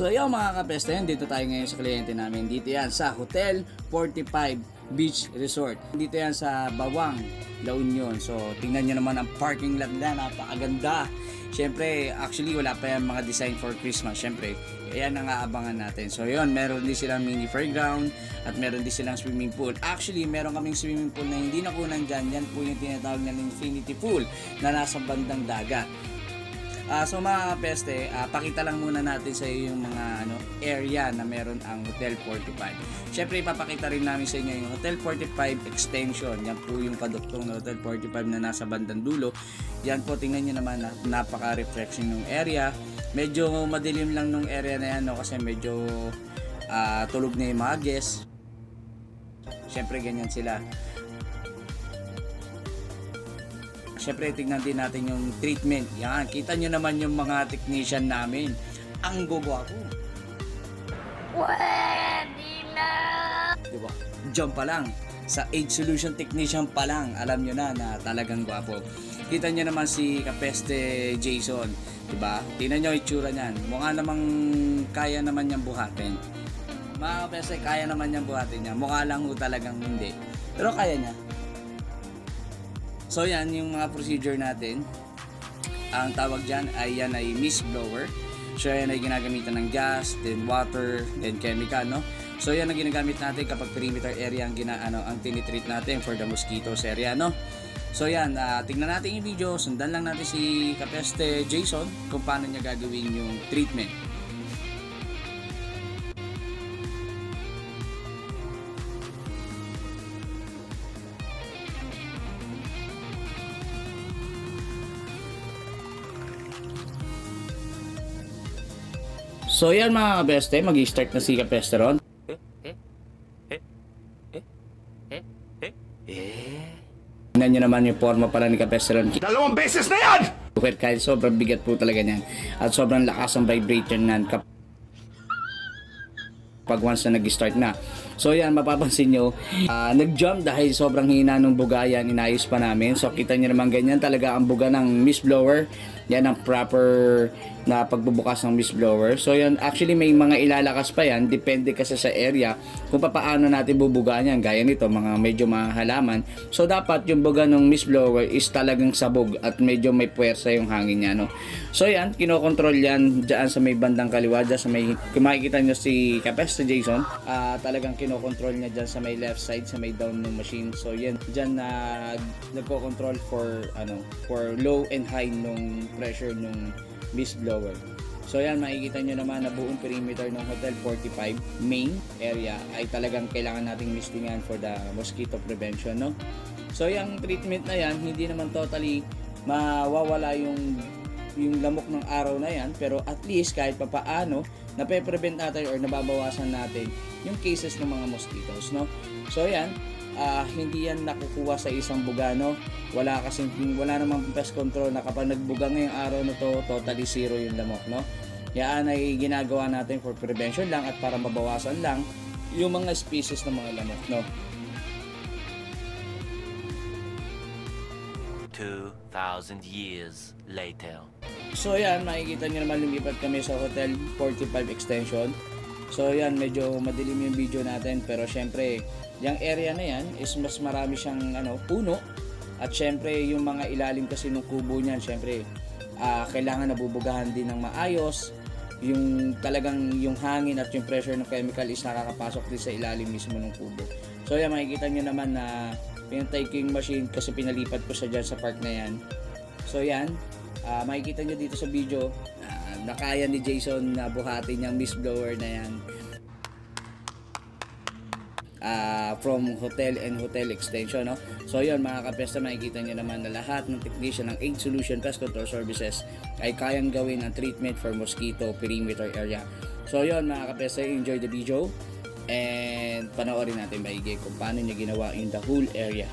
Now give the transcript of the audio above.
So yung mga kapeste, dito tayo ngayon sa kliyente namin. Dito yan sa Hotel 45 Beach Resort. Dito yan sa Bawang, La Union. So tingnan nyo naman ang parking lot na, napakaganda. Siyempre, actually wala pa yan mga design for Christmas. Siyempre, ayan ang aabangan natin. So yun, meron din silang mini fairground at meron din silang swimming pool. Actually, meron kaming swimming pool na hindi nakunan dyan. Yan po yung tinatawag na infinity pool na nasa bandang dagat. So mga kapeste, pakita lang muna natin sa iyo yung mga area na meron ang Hotel 45. Siyempre ipapakita rin namin sa inyo yung Hotel 45 extension. Yan po yung paduktong na Hotel 45 na nasa bandang dulo. Yan po, tingnan nyo naman, napaka-reflection ng area. Medyo madilim lang nung area na yan, kasi medyo tulog na yung mga guests. Siyempre ganyan sila. Siyempre, tignan din natin yung treatment. Yan, kita nyo naman yung mga technician namin. Ang gugwapo. Pwede na! Diba? Diyan pa lang, sa Age Solution Technician pa lang, alam nyo na talagang gwapo. Kita nyo naman si Kapeste Jason. Diba? Tingnan nyo itsura niyan. Mukha namang kaya naman niyang buhatin. Mga Kapeste, kaya naman niyang buhatin niya. Mukha lang ho talagang hindi. Pero kaya niya. So yan yung mga procedure natin. Ang tawag dyan ay yan ay mist blower. So yan ay ginagamitan ng gas, then water, then chemical, no? So yan ang ginagamit natin kapag perimeter area ang ang tinitreat natin for the mosquitoes area, no? So yan, tingnan natin yung video, sundan lang natin si Kapeste Jason kung paano niya gagawin yung treatment. So yan mga kabeste, mag-i-start na si Kapeste ron. Tingnan nyo naman yung forma pala ni Kapeste ron. 2 beses na yan! Kahit sobrang bigat po talaga niyan. At sobrang lakas ang vibration niyan kapag once na nag-start na. So yan, mapapansin nyo, nag-jump dahil sobrang hina ng buga yan, inayos pa namin. So kita nyo naman ganyan talaga ang buga ng mist blower. Yan ang proper na pagbubukas ng mist blower. So yan, actually may mga ilalakas pa yan, depende kasi sa area kung paano natin bubugaan yan. Gaya nito, mga medyo mga halaman. So dapat yung buga ng mist blower is talagang sabog at medyo may puwersa yung hangin niya, no? So yan, kinokontrol yan dyan sa may bandang kaliwa, dyan sa may, kung makikita nyo si Kapeste Jason, talagang kinokontrol niya dyan sa may left side, sa may down ng machine. So yan, dyan na nagko-control for low and high nung pressure nung mist blower. So yan, makikita nyo naman na buong perimeter ng Hotel 45 main area ay talagang kailangan nating mistingan for the mosquito prevention, no? So yung treatment na yan, hindi naman totally mawawala yung lamok ng araw na yan, pero at least kahit papaano nape-prevent natin or nababawasan natin yung cases ng mga mosquitoes, no? So yan, hindi yan nakukuha sa isang buga, no? Wala namang pest control na kapag nagbuga ngayong araw na to, totally zero yung lamok, no? Yan ay ginagawa natin for prevention lang at para mabawasan lang yung mga species ng mga lamok, no? 2,000 years later. So yan, makikita nyo naman lumipat kami sa Hotel 45 Extension. So yan, medyo madilim yung video natin, pero syempre yung area na yan is mas marami siyang puno. At syempre yung mga ilalim kasi ng kubo niyan, syempre kailangan nabubugahan din ng maayos. Yung talagang yung hangin at yung pressure ng chemical is nakakapasok din sa ilalim mismo ng kubo. So yan, makikita nyo naman na pinatay ko yung machine kasi pinalipat ko siya dyan sa park na yan. So yan, makikita nyo dito sa video na kaya ni Jason na buhatin yung mist blower na yan from hotel and hotel extension, no? So yun mga kapeste, makikita nyo naman na lahat ng technician ng Age Solution Pest Control Services ay kayang gawin ang treatment for mosquito perimeter area. So yun mga kapeste, enjoy the video and panoorin natin maigi kung paano niya ginawa in the whole area.